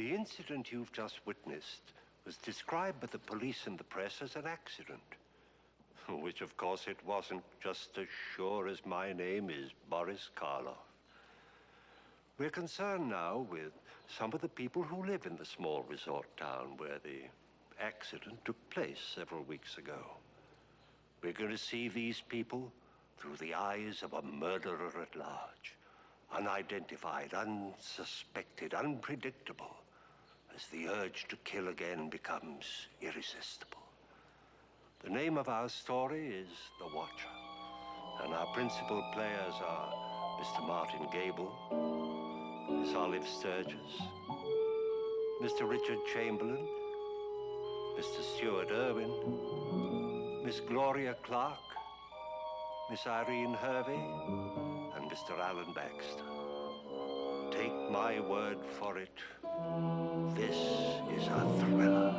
The incident you've just witnessed was described by the police and the press as an accident. Which, of course, it wasn't, just as sure as my name is Boris Karloff. We're concerned now with some of the people who live in the small resort town where the accident took place several weeks ago. We're going to see these people through the eyes of a murderer at large, unidentified, unsuspected, unpredictable, as the urge to kill again becomes irresistible. The name of our story is The Watcher, and our principal players are Mr. Martin Gable, Miss Olive Sturgis, Mr. Richard Chamberlain, Mr. Stuart Irwin, Miss Gloria Clark, Miss Irene Hervey, and Mr. Alan Baxter. Take my word for it, this is a thriller.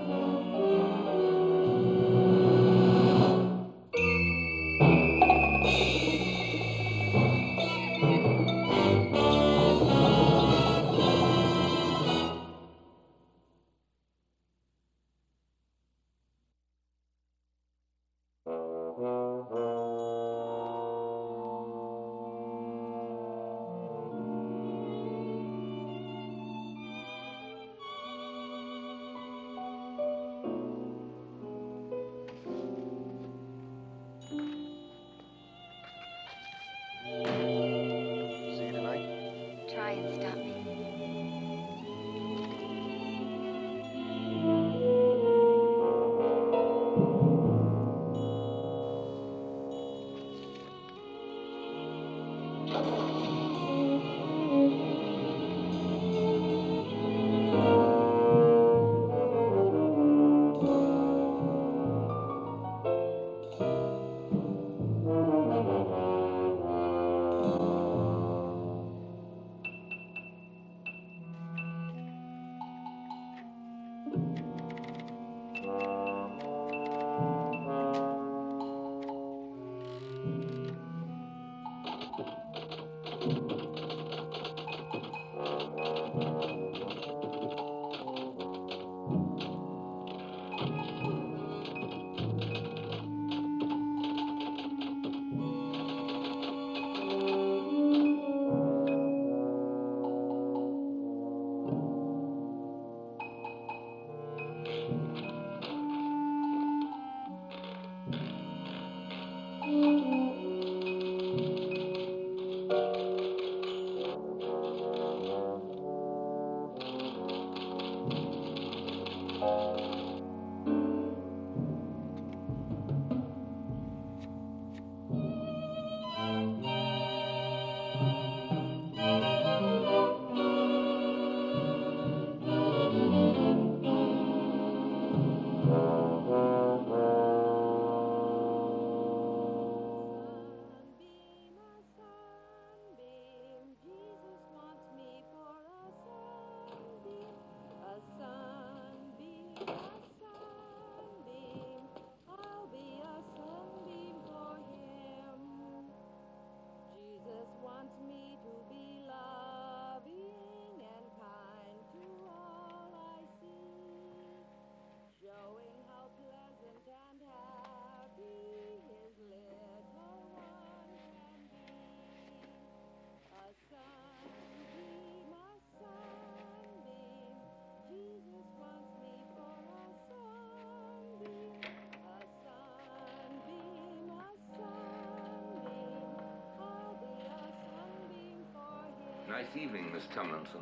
Nice evening, Miss Tomlinson.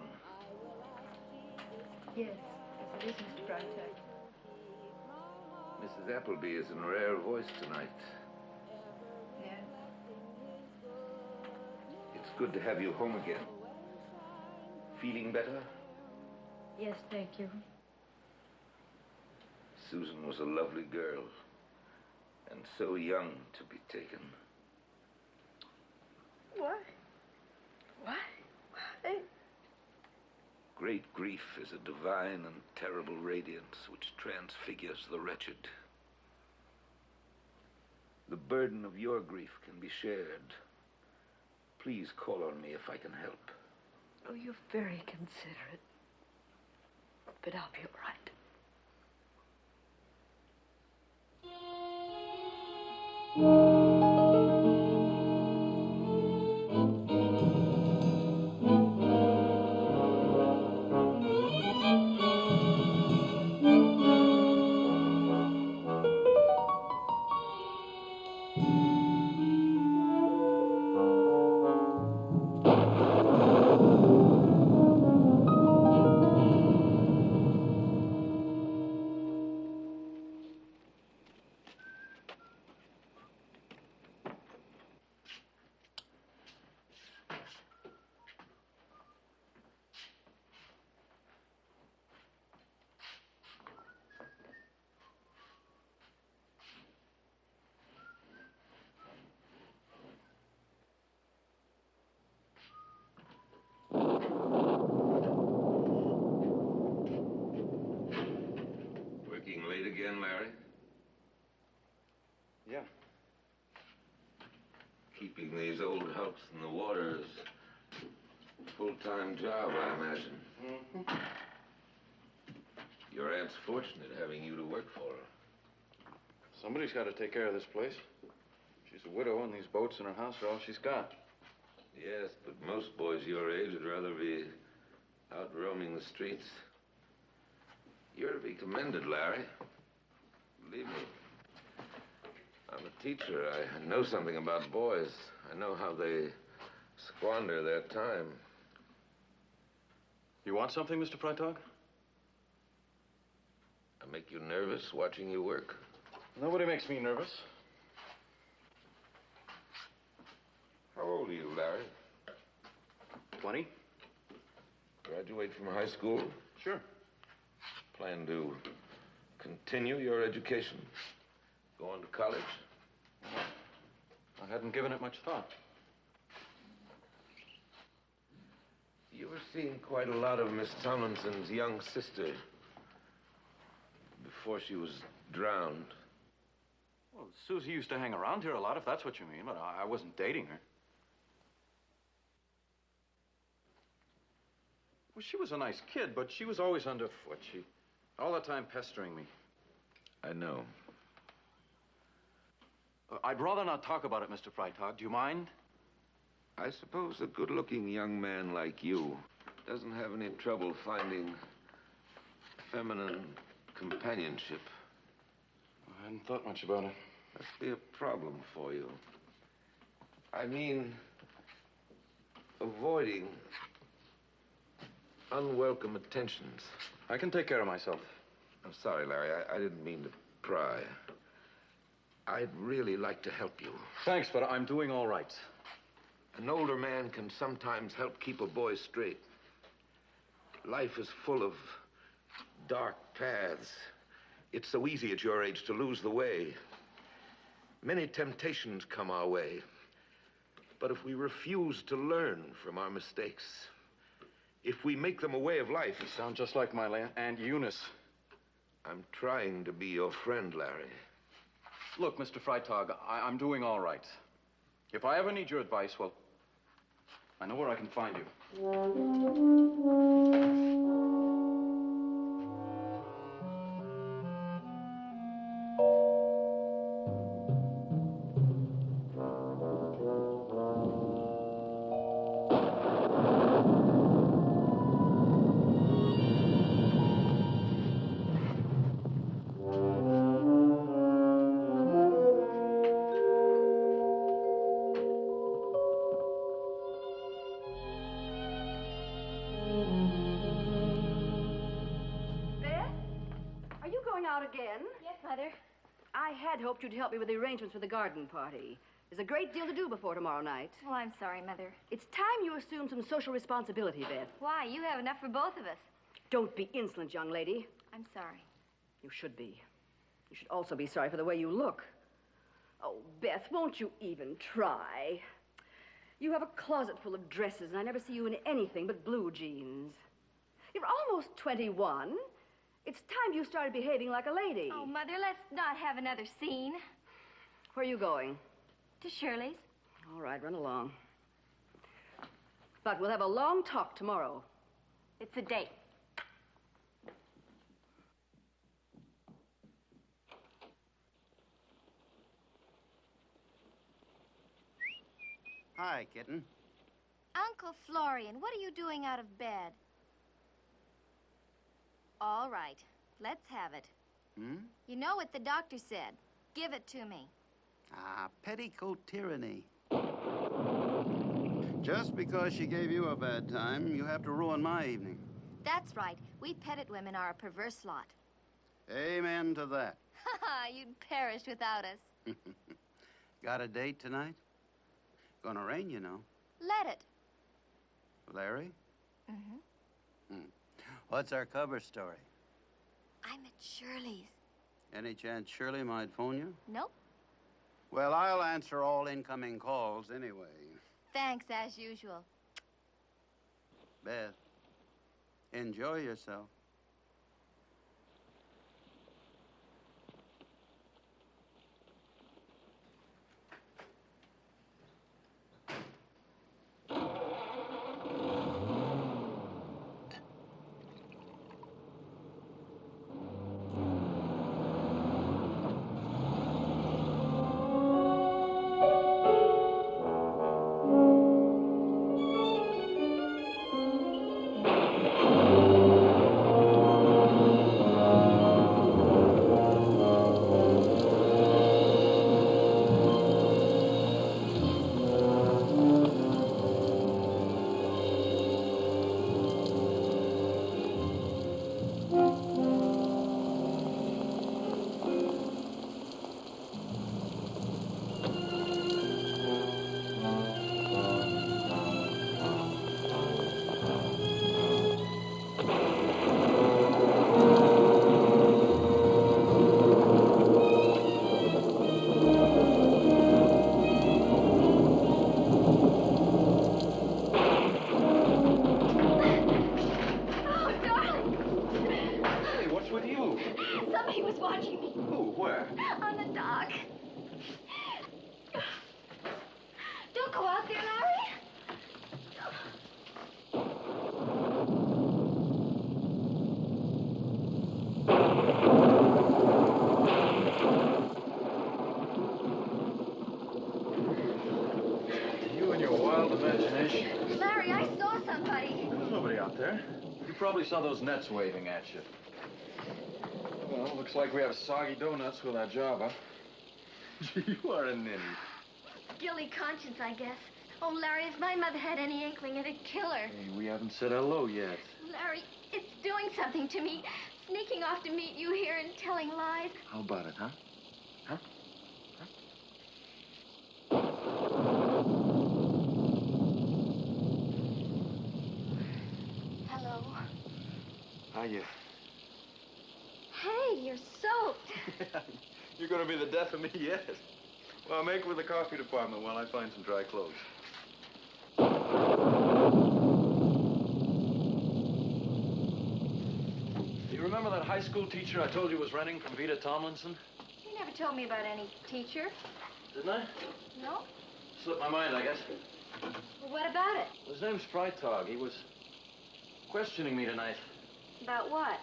Yes, it is, Mr. Freitag. Mrs. Appleby is in rare voice tonight. Yes. It's good to have you home again. Feeling better? Yes, thank you. Susan was a lovely girl, and so young to be taken. What? What? Great grief is a divine and terrible radiance which transfigures the wretched. The burden of your grief can be shared. Please call on me if I can help. Oh, you're very considerate. But I'll be all right. Working late again, Larry? Yeah. Keeping these old hulks in the water is a full-time job, I imagine. Mm-hmm. Your aunt's fortunate having you to work for her. Somebody's got to take care of this place. She's a widow, and these boats in her house are all she's got. Yes, but most boys your age would rather be out roaming the streets. You're to be commended, Larry. Believe me. I'm a teacher. I know something about boys. I know how they squander their time. You want something, Mr. Freitag? I make you nervous watching you work. Nobody makes me nervous. How old are you, Larry? 20? Graduate from high school? Sure. Plan to continue your education? Go on to college? I hadn't given it much thought. You were seeing quite a lot of Miss Tomlinson's young sister before she was drowned. Well, Susie used to hang around here a lot, if that's what you mean, but I wasn't dating her. Well, she was a nice kid, but she was always underfoot. She all the time pestering me. I know. I'd rather not talk about it, Mr. Freitag. Do you mind? I suppose a good-looking young man like you doesn't have any trouble finding feminine companionship. I hadn't thought much about it. Must be a problem for you. I mean, avoiding unwelcome attentions. I can take care of myself. I'm sorry, Larry. I didn't mean to pry. I'd really like to help you. Thanks, but I'm doing all right. An older man can sometimes help keep a boy straight. Life is full of dark paths. It's so easy at your age to lose the way. Many temptations come our way. But if we refuse to learn from our mistakes, if we make them a way of life... You sound just like my Aunt Eunice. I'm trying to be your friend, Larry. Look, Mr. Freitag, I'm doing all right. If I ever need your advice, well, I know where I can find you. Hoped you'd help me with the arrangements for the garden party. There's a great deal to do before tomorrow night. Well, I'm sorry, Mother. It's time you assumed some social responsibility, Beth. Why? You have enough for both of us. Don't be insolent, young lady. I'm sorry. You should be. You should also be sorry for the way you look. Oh, Beth, won't you even try? You have a closet full of dresses, and I never see you in anything but blue jeans. You're almost 21. It's time you started behaving like a lady. Oh, Mother, let's not have another scene. Where are you going? To Shirley's. All right, run along. But we'll have a long talk tomorrow. It's a date. Hi, kitten. Uncle Florian, what are you doing out of bed? All right, let's have it. Hmm? You know what the doctor said. Give it to me. Ah, petticoat tyranny. Just because she gave you a bad time, you have to ruin my evening. That's right. We petted women are a perverse lot. Amen to that. You'd perish without us. Got a date tonight? Gonna rain, you know. Let it. Larry? Mm-hmm. What's our cover story? I'm at Shirley's. Any chance Shirley might phone you? Nope. Well, I'll answer all incoming calls anyway. Thanks, as usual. Beth, enjoy yourself. Somebody was watching me. Who? Where? On the dock. Don't go out there, Larry. You and your wild imagination. Larry, I saw somebody. There was nobody out there. You probably saw those nets waving at you. Well, looks like we have soggy donuts with our job, huh? You are a ninny. Guilty conscience, I guess. Oh, Larry, if my mother had any inkling, it'd kill her. Hey, we haven't said hello yet. Larry, it's doing something to me. Sneaking off to meet you here and telling lies. How about it, huh? Huh? Hello. Hiya. Hey, you're soaked. You're gonna be the death of me yet. Well, make with the coffee department while I find some dry clothes. Do you remember that high school teacher I told you was renting from Vita Tomlinson? You never told me about any teacher. Didn't I? No? Slipped my mind, I guess. Well, what about it? His name's Freitag. He was questioning me tonight. About what?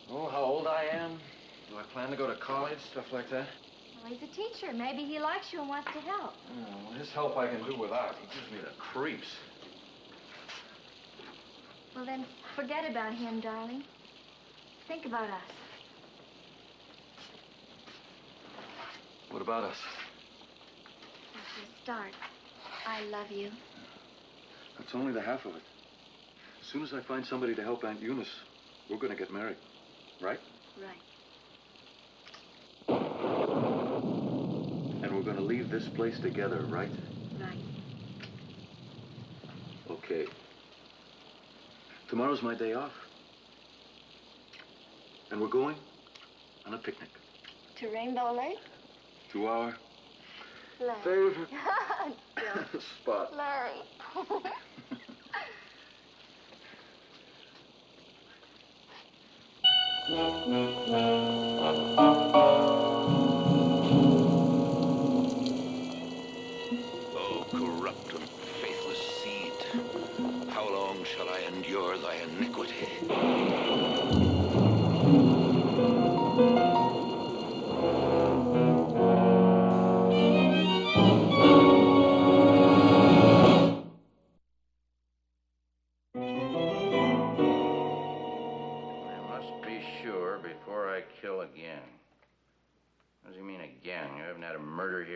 Oh, how old I am. Do I plan to go to college? Stuff like that. Well, he's a teacher. Maybe he likes you and wants to help. Oh, his help I can do without. He gives me the creeps. Well, then, forget about him, darling. Think about us. What about us? Well, for a start, I love you. That's only the half of it. As soon as I find somebody to help Aunt Eunice, we're going to get married. Right? Right. And we're going to leave this place together, right? Right. Okay. Tomorrow's my day off. And we're going on a picnic. To Rainbow Lake? To our Larry. favorite Don't. spot. Larry. Oh, corrupt and faithless seed, how long shall I endure thy iniquity?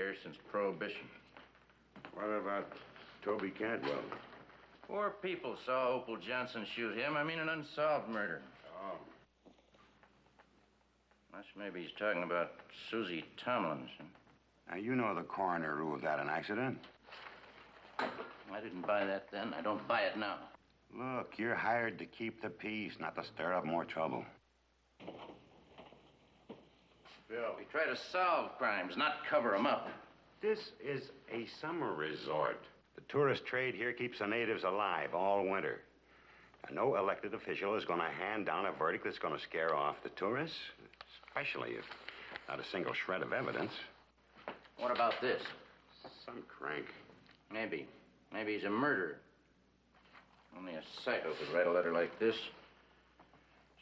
here since Prohibition. What about Toby Cantwell? 4 people saw Opal Johnson shoot him. I mean, an unsolved murder. Oh. Unless maybe he's talking about Susie Tomlinson. Now, you know the coroner ruled that an accident. I didn't buy that then. I don't buy it now. Look, you're hired to keep the peace, not to stir up more trouble. Bill, we try to solve crimes, not cover them up. This is a summer resort. The tourist trade here keeps the natives alive all winter. And no elected official is going to hand down a verdict that's going to scare off the tourists, especially if not a single shred of evidence. What about this? Some crank. Maybe. Maybe he's a murderer. Only a psycho could write a letter like this.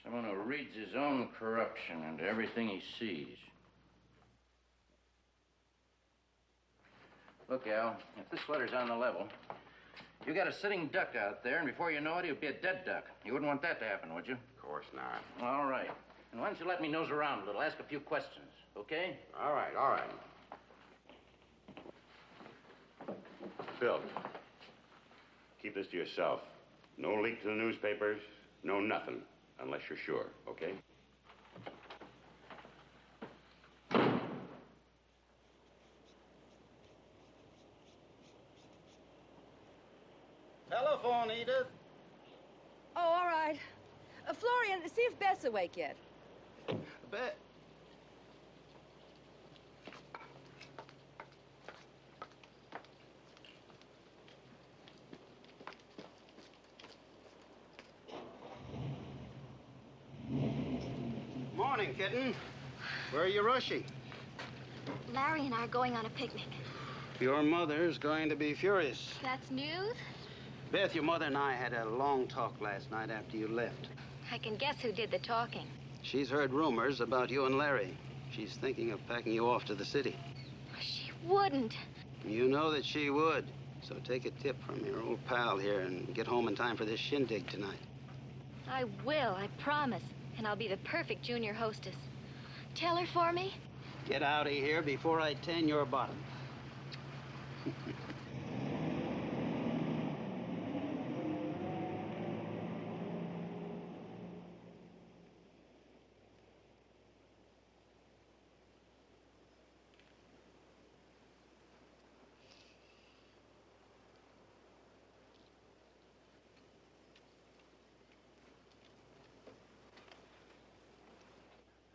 Someone who reads his own corruption into everything he sees. Look, Al, if this letter's on the level, you got a sitting duck out there, and before you know it, he'll be a dead duck. You wouldn't want that to happen, would you? Of course not. All right. And why don't you let me nose around a little, ask a few questions, okay? All right, all right. Phil, keep this to yourself. No leak to the newspapers, no nothing, unless you're sure, okay? Telephone, Edith. Oh, all right. Florian, see if Beth's awake yet. Beth. Morning, kitten. Where are you rushing? Larry and I are going on a picnic. Your mother's going to be furious. That's news? Beth, your mother and I had a long talk last night after you left. I can guess who did the talking. She's heard rumors about you and Larry. She's thinking of packing you off to the city. She wouldn't. You know that she would. So take a tip from your old pal here and get home in time for this shindig tonight. I will, I promise. And I'll be the perfect junior hostess. Tell her for me. Get out of here before I tan your bottom.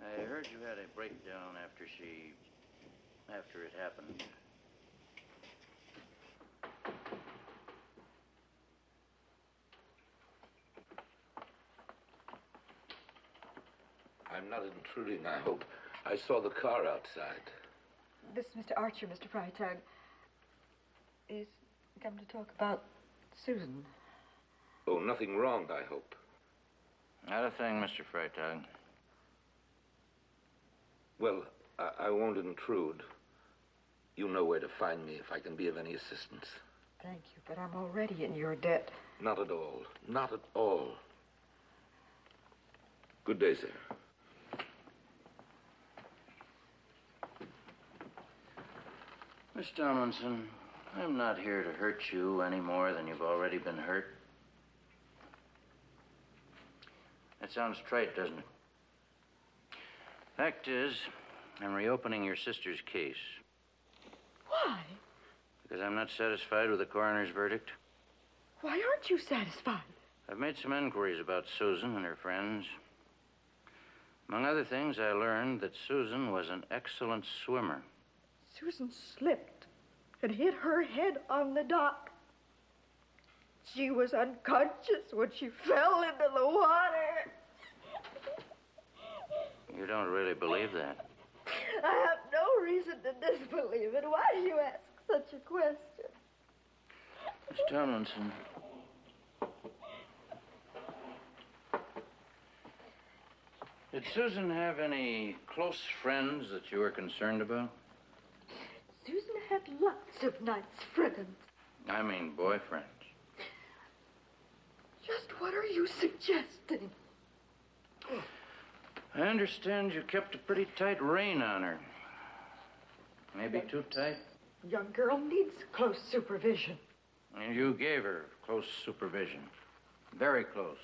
I heard you had a breakdown after it happened. I'm not intruding, I hope. I saw the car outside. This is Mr. Archer, Mr. Freitag. He's come to talk about Susan. Oh, nothing wrong, I hope. Not a thing, Mr. Freitag. Well, I won't intrude. You know where to find me if I can be of any assistance. Thank you, but I'm already in your debt. Not at all. Not at all. Good day, sir. Miss Tomlinson, I'm not here to hurt you any more than you've already been hurt. That sounds trite, doesn't it? Fact is, I'm reopening your sister's case. Why? Because I'm not satisfied with the coroner's verdict. Why aren't you satisfied? I've made some inquiries about Susan and her friends. Among other things, I learned that Susan was an excellent swimmer. Susan slipped and hit her head on the dock. She was unconscious when she fell into the water. You don't really believe that? I have no reason to disbelieve it. Why do you ask such a question? Miss Tomlinson. Did Susan have any close friends that you were concerned about? Susan had lots of nice friends. I mean boyfriends. Just what are you suggesting? I understand you kept a pretty tight rein on her. Maybe too tight? Young girl needs close supervision. And you gave her close supervision. Very close.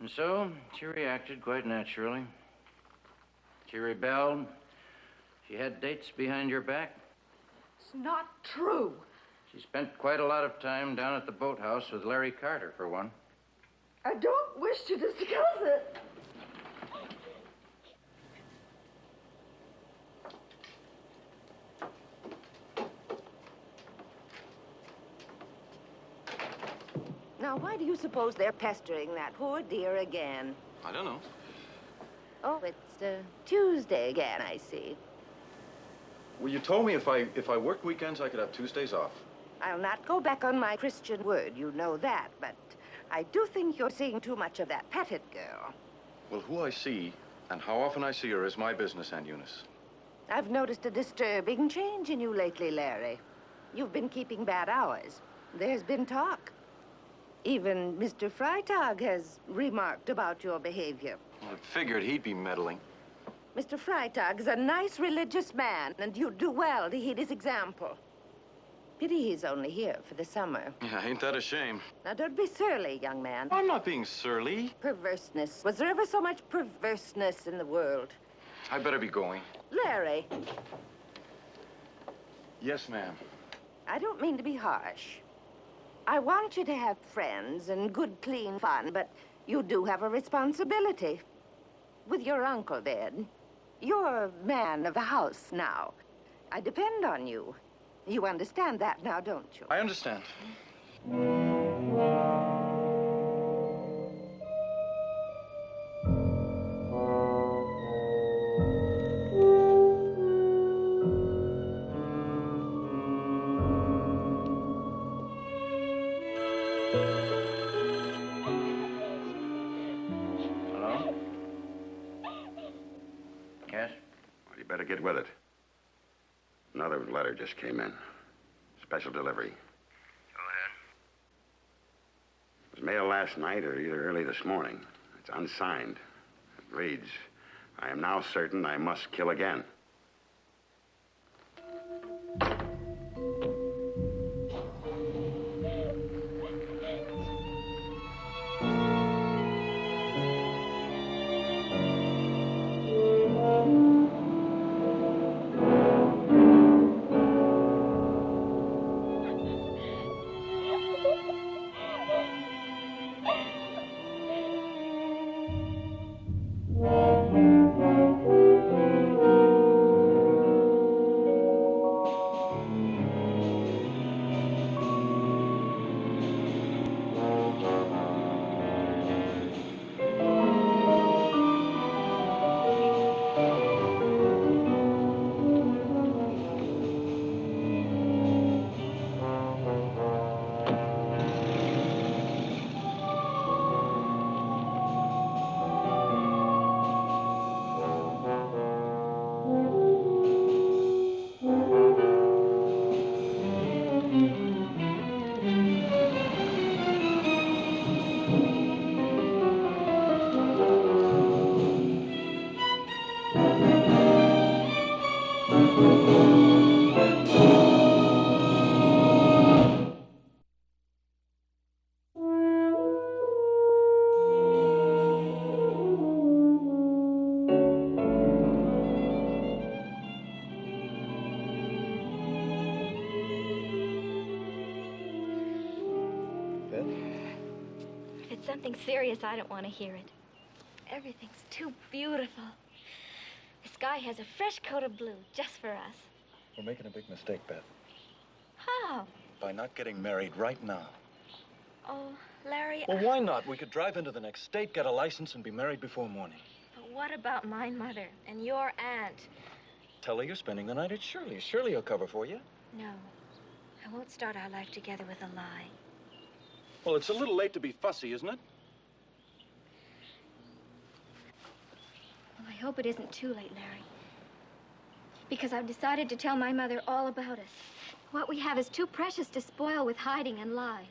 And so, she reacted quite naturally. She rebelled. She had dates behind your back. It's not true. She spent quite a lot of time down at the boathouse with Larry Carter, for one. I don't wish to discuss it. Now, why do you suppose they're pestering that poor dear again? I don't know. Oh, it's Tuesday again, I see. Well, you told me if I worked weekends, I could have Tuesdays off. I'll not go back on my Christian word, you know that, but I do think you're seeing too much of that Pettit girl. Well, who I see and how often I see her is my business, Aunt Eunice. I've noticed a disturbing change in you lately, Larry. You've been keeping bad hours. There's been talk. Even Mr. Freitag has remarked about your behavior. Well, I figured he'd be meddling. Mr. Freitag's a nice religious man, and you'd do well to heed his example. Pity he's only here for the summer. Yeah, ain't that a shame? Now, don't be surly, young man. I'm not being surly. Perverseness. Was there ever so much perverseness in the world? I better be going. Larry, Yes, ma'am. I don't mean to be harsh. I want you to have friends and good, clean fun, but you do have a responsibility. With your uncle dead, you're man of the house now. I depend on you. You understand that now, don't you? I understand. Hello? Yes? Well, you better get with it. Another letter just came in. Special delivery. Go ahead. It was mailed last night or either early this morning. It's unsigned. It reads, I am now certain I must kill again. If it's something serious, I don't want to hear it. Everything's too beautiful. The sky has a fresh coat of blue just for us. We're making a big mistake, Beth. How? By not getting married right now. Oh, Larry. Well, why not? We could drive into the next state, get a license, and be married before morning. But what about my mother and your aunt? Tell her you're spending the night at Shirley's. Shirley will cover for you. No. I won't start our life together with a lie. Well, it's a little late to be fussy, isn't it? Well, I hope it isn't too late, Larry. Because I've decided to tell my mother all about us. What we have is too precious to spoil with hiding and lies.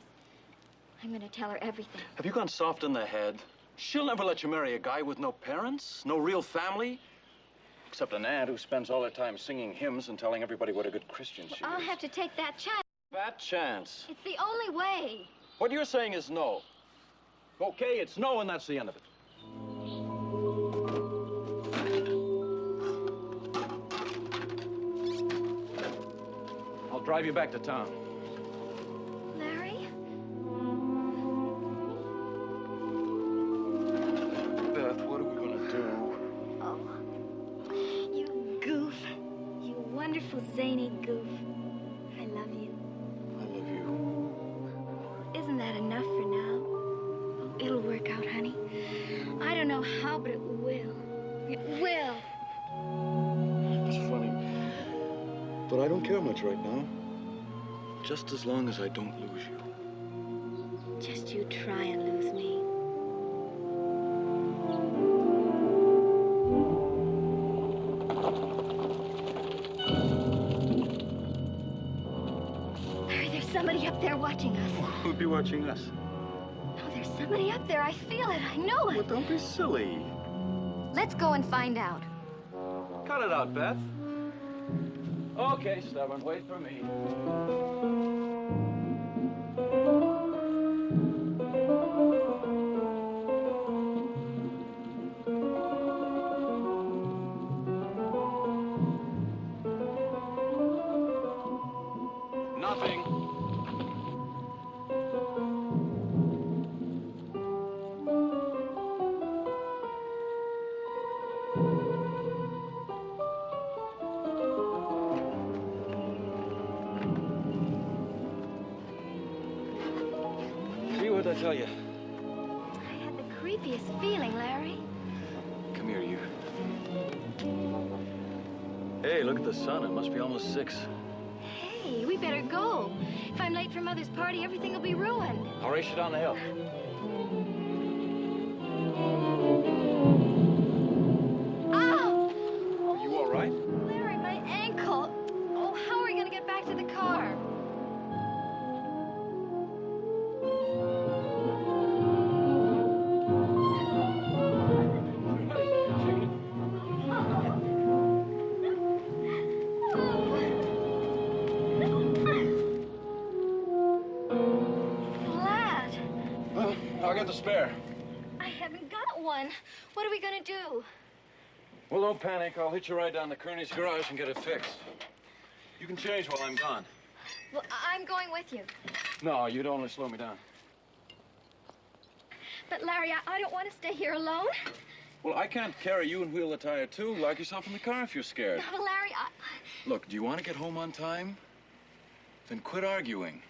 I'm going to tell her everything. Have you gone soft in the head? She'll never let you marry a guy with no parents, no real family. Except an aunt who spends all her time singing hymns and telling everybody what a good Christian she I'll is. have to take that chance. That chance. It's the only way. What you're saying is no. Okay, it's no, and that's the end of it. I'll drive you back to town. Larry? Beth, what are we gonna do? Oh, you goof. You wonderful, zany goof. I love you. I love you. Isn't that enough for now? Oh, it'll work out, honey. I don't know how, but it will. It will. It's funny, but I don't care much right now. Just as long as I don't lose you. Just you try and lose me. Larry, there's somebody up there watching us. Who'd be watching us? Oh, there's somebody up there. I feel it. I know it. Well, don't be silly. Let's go and find out. Cut it out, Beth. Okay, stubborn, wait for me. Nothing. See what I tell you. I had the creepiest feeling, Larry. Come here, you. Hey, look at the sun. It must be almost 6. Hey, we better go. If I'm late for Mother's party, everything will be ruined. I'll race you down the hill. Ow! Are you all right? Larry, my ankle. Oh, how are we going to get back to the car? Flat. Well, I'll get the spare. I haven't got one. What are we going to do? Well, don't panic. I'll hitch a ride down to Kearney's garage and get it fixed. You can change while I'm gone. Well, I'm going with you. No, you'd only slow me down. But, Larry, I don't want to stay here alone. Well, I can't carry you and wheel the tire, too. Lock yourself in the car if you're scared. No, but Larry, Look, do you want to get home on time? Then quit arguing.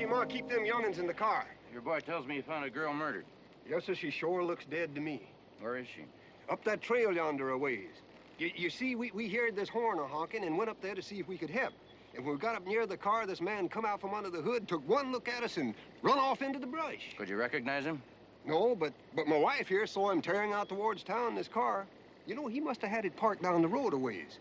your ma keep them young'uns in the car? Your boy tells me you found a girl murdered. Yes, sir, she sure looks dead to me. Where is she? Up that trail yonder a ways. You see, we heard this horn a-honking and went up there to see if we could help. And when we got up near the car, this man come out from under the hood, took one look at us, and run off into the brush. Could you recognize him? No, but my wife here saw him tearing out towards town in his car. You know, he must have had it parked down the road a ways.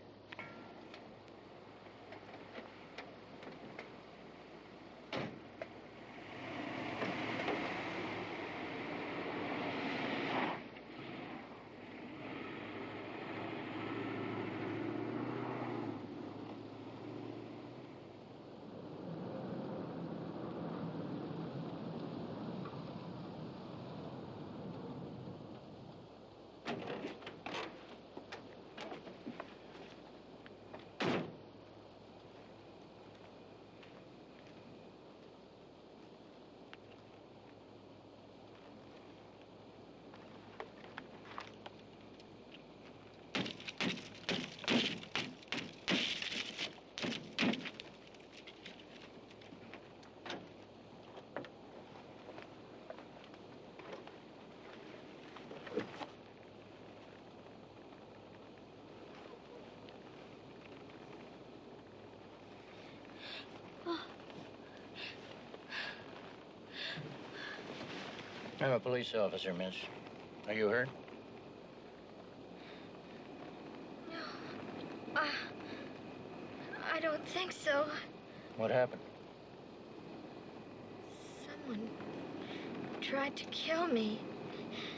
I'm a police officer, miss. Are you hurt? No. I don't think so. What happened? Someone tried to kill me.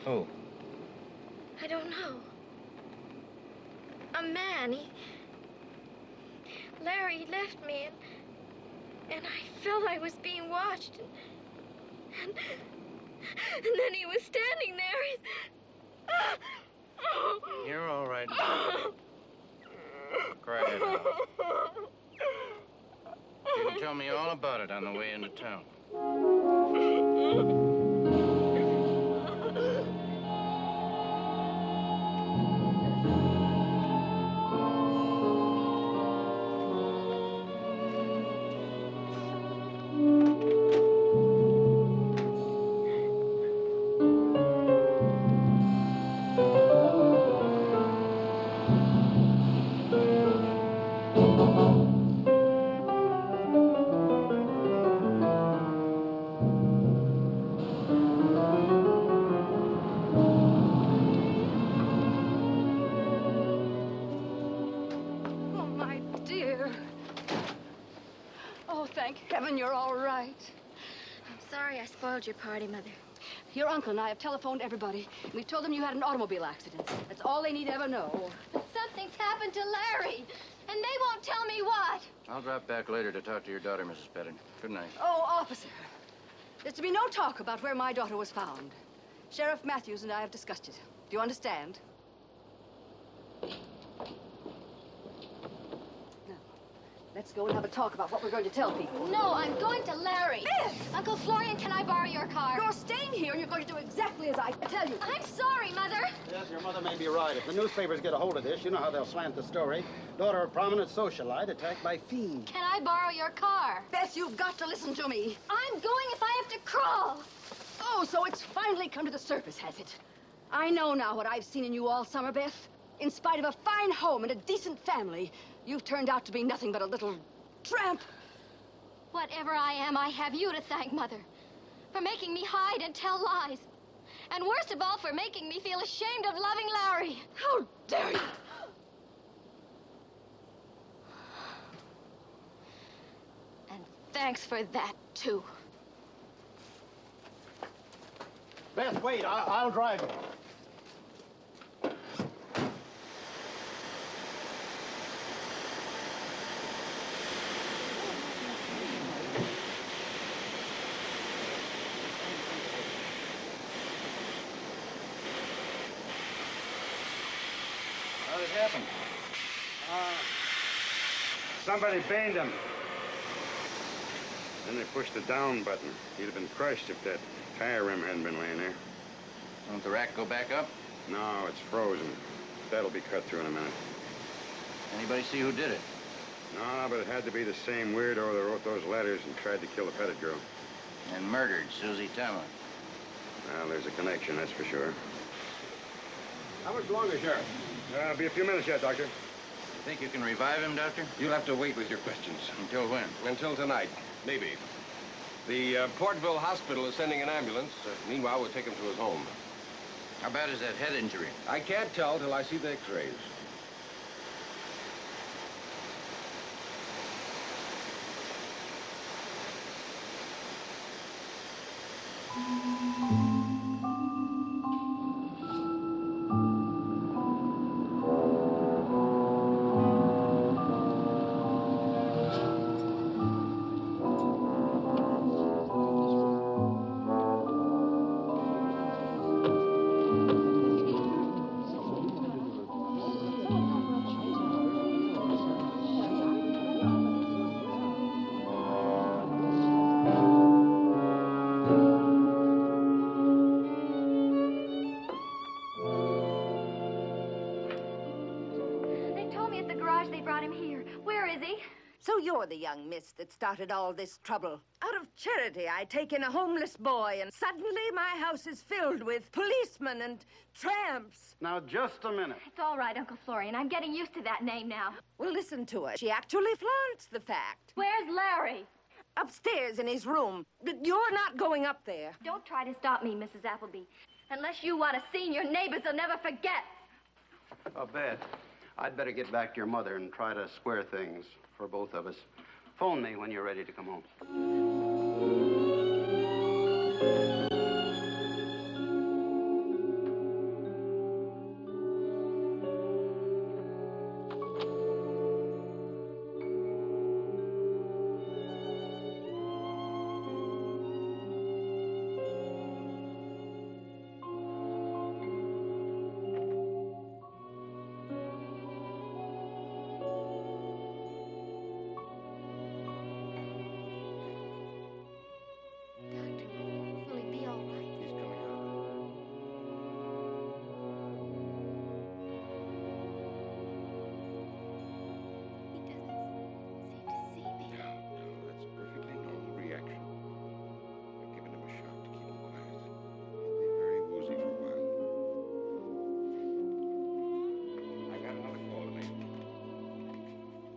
Who? I don't know. A man. Larry left me, and I felt I was being watched. And then he was standing there. You're all right. Cry it out. You can tell me all about it on the way into town. You're all right. I'm sorry I spoiled your party, Mother. Your uncle and I have telephoned everybody. We've told them you had an automobile accident. That's all they need to ever know. But something's happened to Larry, and they won't tell me what. I'll drop back later to talk to your daughter, Mrs. Pettit. Good night. Oh, officer. There's to be no talk about where my daughter was found. Sheriff Matthews and I have discussed it. Do you understand? Let's go and have a talk about what we're going to tell people. No, I'm going to Larry. Miss! Uncle Florian, can I borrow your car? You're staying here, and you're going to do exactly as I tell you. I'm sorry, Mother. Yes, your mother may be right. If the newspapers get a hold of this, you know how they'll slant the story. Daughter of prominent socialite attacked by fiend. Can I borrow your car? Beth, you've got to listen to me. I'm going if I have to crawl. Oh, so it's finally come to the surface, has it? I know now what I've seen in you all summer, Beth. In spite of a fine home and a decent family, you've turned out to be nothing but a little tramp. Whatever I am, I have you to thank, Mother, for making me hide and tell lies. And worst of all, for making me feel ashamed of loving Larry. How dare you! And thanks for that, too. Beth, wait. I'll drive you. How did it happen? Somebody baned him. Then they pushed the down button. He'd have been crushed if that tire rim hadn't been laying there. Won't the rack go back up? No, it's frozen. That'll be cut through in a minute. Anybody see who did it? No, but it had to be the same weirdo that wrote those letters and tried to kill the petted girl. And murdered Susie Tamlin. Well, there's a connection, that's for sure. How much longer, Sheriff? Be a few minutes yet, Doctor. You think you can revive him, Doctor? You'll have to wait with your questions. Until when? Until tonight, maybe. The Portville Hospital is sending an ambulance. Meanwhile, we'll take him to his home. How bad is that head injury? I can't tell till I see the x-rays. So you're the young miss that started all this trouble. Out of charity, I take in a homeless boy, and suddenly my house is filled with policemen and tramps. Now, just a minute. It's all right, Uncle Florian. I'm getting used to that name now. Well, listen to her. She actually flaunts the fact. Where's Larry? Upstairs in his room. But you're not going up there. Don't try to stop me, Mrs. Appleby. Unless you want a scene your neighbors will never forget. Oh, Beth, I'd better get back to your mother and try to square things for both of us. Phone me when you're ready to come home.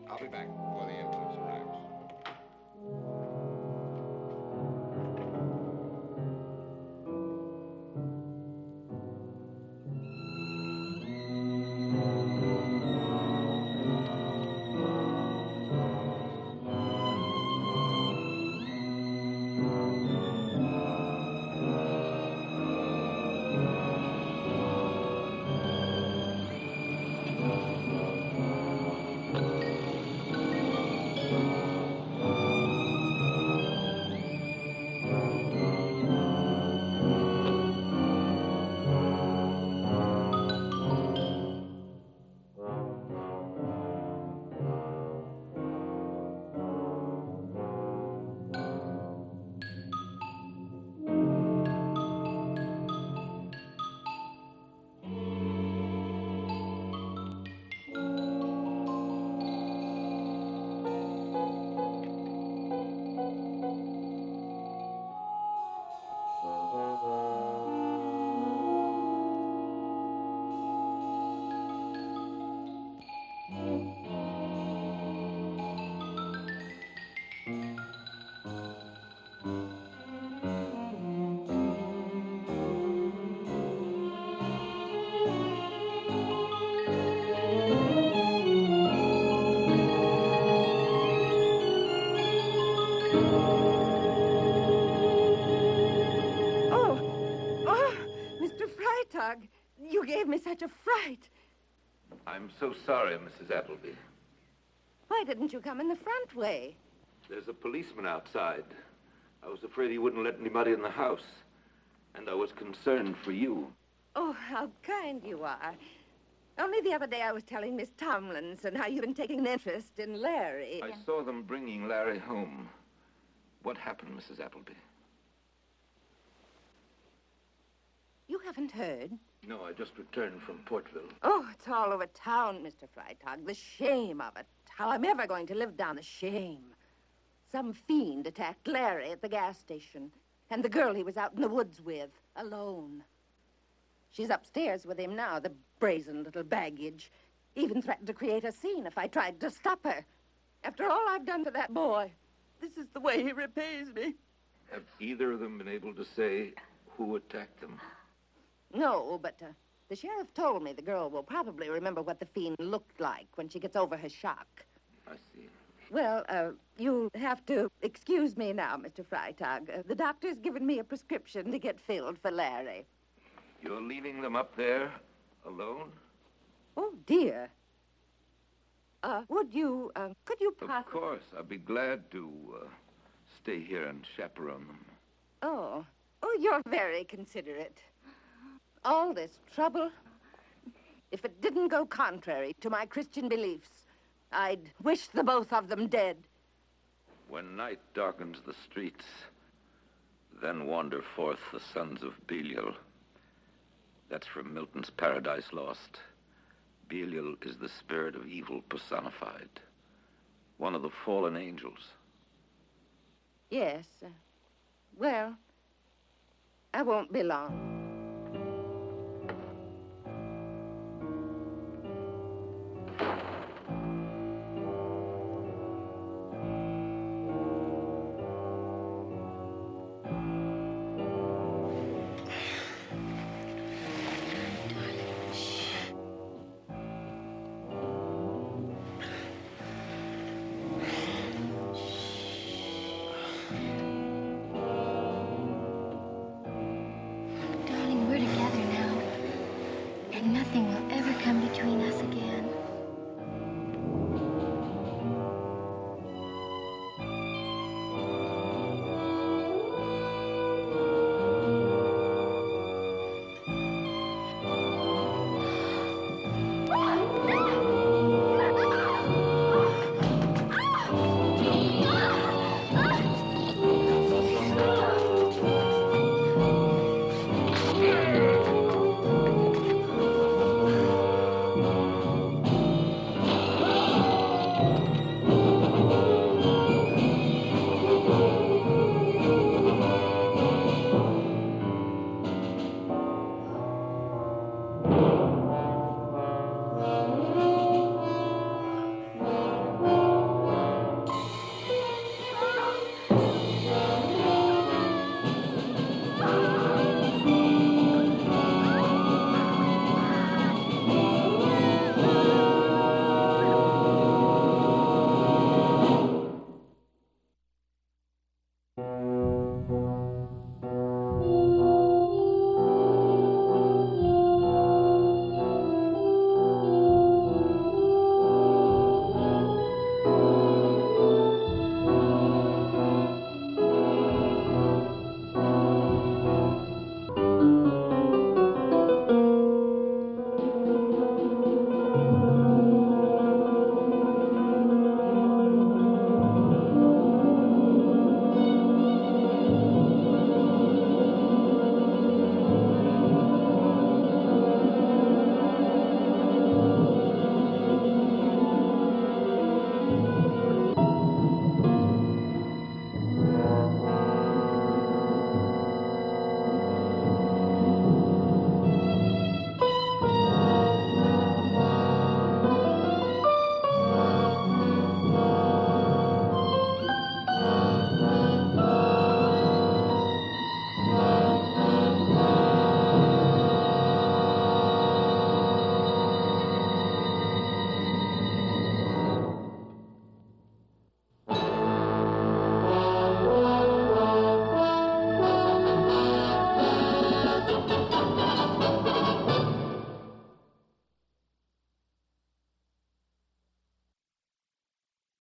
I'll be back before the ambulance arrives. You gave me such a fright. I'm so sorry, Mrs. Appleby. Why didn't you come in the front way? There's a policeman outside. I was afraid he wouldn't let anybody in the house. And I was concerned for you. Oh, how kind you are. Only the other day I was telling Miss Tomlinson how you've been taking an interest in Larry. I saw them bringing Larry home. What happened, Mrs. Appleby? You haven't heard? No, I just returned from Portville. Oh, it's all over town, Mr. Freitag. The shame of it. how I'm ever going to live down the shame. Some fiend attacked Larry at the gas station, and the girl he was out in the woods with, alone. She's upstairs with him now, the brazen little baggage. Even threatened to create a scene if I tried to stop her. After all I've done to that boy, this is the way he repays me. Have either of them been able to say who attacked them? No, but the sheriff told me the girl will probably remember what the fiend looked like when she gets over her shock. I see. Well, you'll have to excuse me now, Mr. Freitag. The doctor's given me a prescription to get filled for Larry. You're leaving them up there alone? Oh, dear. Could you Of course. I'd be glad to stay here and chaperone them. Oh, you're very considerate. All this trouble. If it didn't go contrary to my Christian beliefs, I'd wish the both of them dead. When night darkens the streets, then wander forth the sons of Belial. That's from Milton's Paradise Lost. Belial is the spirit of evil personified. One of the fallen angels. Yes. Well, I won't be long. Darling, we're together now. And nothing will ever come between us again.